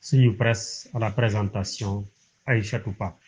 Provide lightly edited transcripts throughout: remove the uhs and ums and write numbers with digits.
Suñu presse à la présentation, Aïchatou Pape.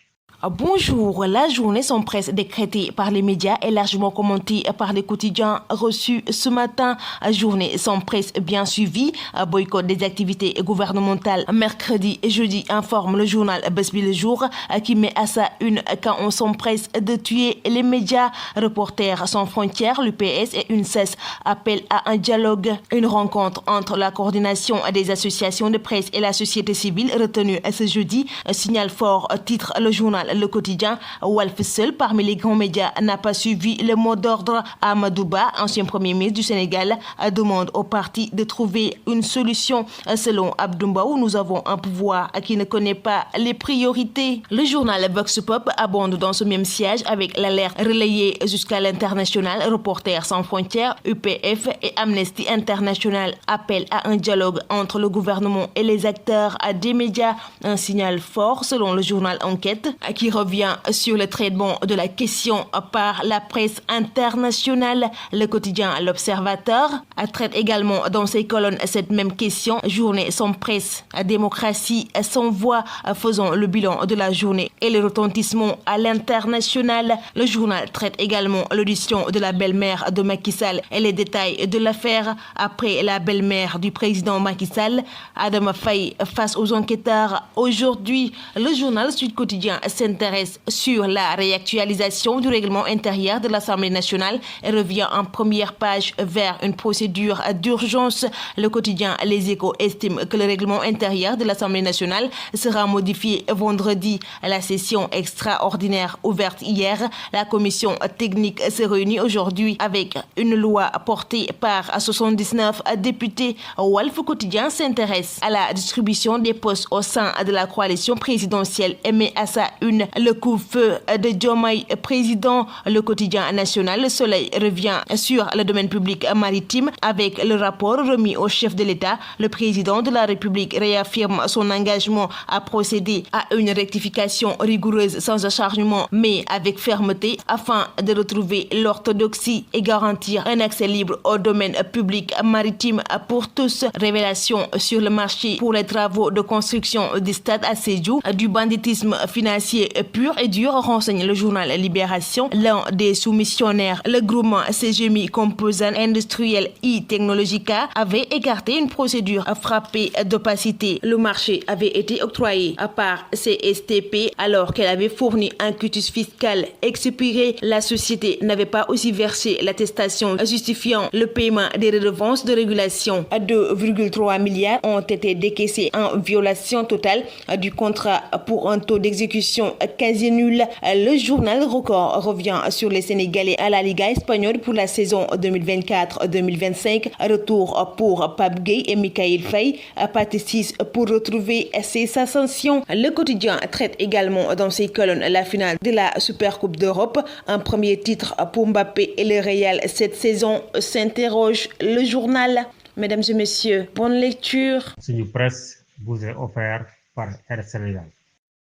Bonjour, la journée sans presse décrétée par les médias est largement commentée par les quotidiens reçus ce matin. Journée sans presse bien suivie, boycott des activités gouvernementales mercredi et jeudi, informe le journal Bës Bi Le Jour qui met à sa une quand on s'empresse de tuer les médias. Reporters sans frontières, l'UPS et UNSES appellent à un dialogue. Une rencontre entre la coordination des associations de presse et la société civile retenue ce jeudi. Signal fort, titre le journal Le Quotidien. Walf seul parmi les grands médias n'a pas suivi le mot d'ordre. Amadou Ba, ancien premier ministre du Sénégal, demande au parti de trouver une solution. Selon Abdou Mbow, nous avons un pouvoir qui ne connaît pas les priorités. Le journal Vox Pop abonde dans ce même siège avec l'alerte relayée jusqu'à l'international. Reporters sans frontières, UPF et Amnesty International appellent à un dialogue entre le gouvernement et les acteurs des médias. Un signal fort selon le journal Enquête qui revient sur le traitement de la question par la presse internationale. Le quotidien L'Observateur traite également dans ses colonnes cette même question. Journée sans presse, démocratie sans voix. Faisons le bilan de la journée et le retentissement à l'international. Le journal traite également l'audition de la belle-mère de Macky Sall et les détails de l'affaire. Après la belle-mère du président Macky Sall, Adama Faye face aux enquêteurs. Aujourd'hui, le journal Sud Quotidien s'intéresse sur la réactualisation du règlement intérieur de l'Assemblée nationale et revient en première page vers une procédure d'urgence. Le quotidien Les Échos estime que le règlement intérieur de l'Assemblée nationale sera modifié vendredi. La session extraordinaire ouverte hier, la commission technique se réunit aujourd'hui avec une loi portée par 79 députés. Walf Quotidien s'intéresse à la distribution des postes au sein de la coalition présidentielle et met à sa une le coup-feu de Diomaye président. Le quotidien national Le Soleil revient sur le domaine public maritime avec le rapport remis au chef de l'État. Le président de la République réaffirme son engagement à procéder à une rectification rigoureuse sans acharnement mais avec fermeté afin de retrouver l'orthodoxie et garantir un accès libre au domaine public maritime pour tous. Révélation sur le marché pour les travaux de construction du stade à Sédhiou, du banditisme financier pur et dur, renseigne le journal Libération. L'un des soumissionnaires, le groupement CGMI Composant Industriel e-Technologica, avait écarté une procédure frappée d'opacité. Le marché avait été octroyé par CSTP alors qu'elle avait fourni un quitus fiscal expiré. La société n'avait pas aussi versé l'attestation justifiant le paiement des redevances de régulation. 2,3 milliards ont été décaissés en violation totale du contrat pour un taux d'exécution quasi nul. Le journal Record revient sur les Sénégalais à la Liga espagnole pour la saison 2024-2025. Retour pour Pape Gueye et Mikayil Faye. Partie 6 pour retrouver ses ascensions. Le quotidien traite également dans ses colonnes la finale de la Supercoupe d'Europe. Un premier titre pour Mbappé et le Real cette saison, s'interroge le journal. Mesdames et messieurs, bonne lecture. Suñu presse vous est offert par Air Sénégal.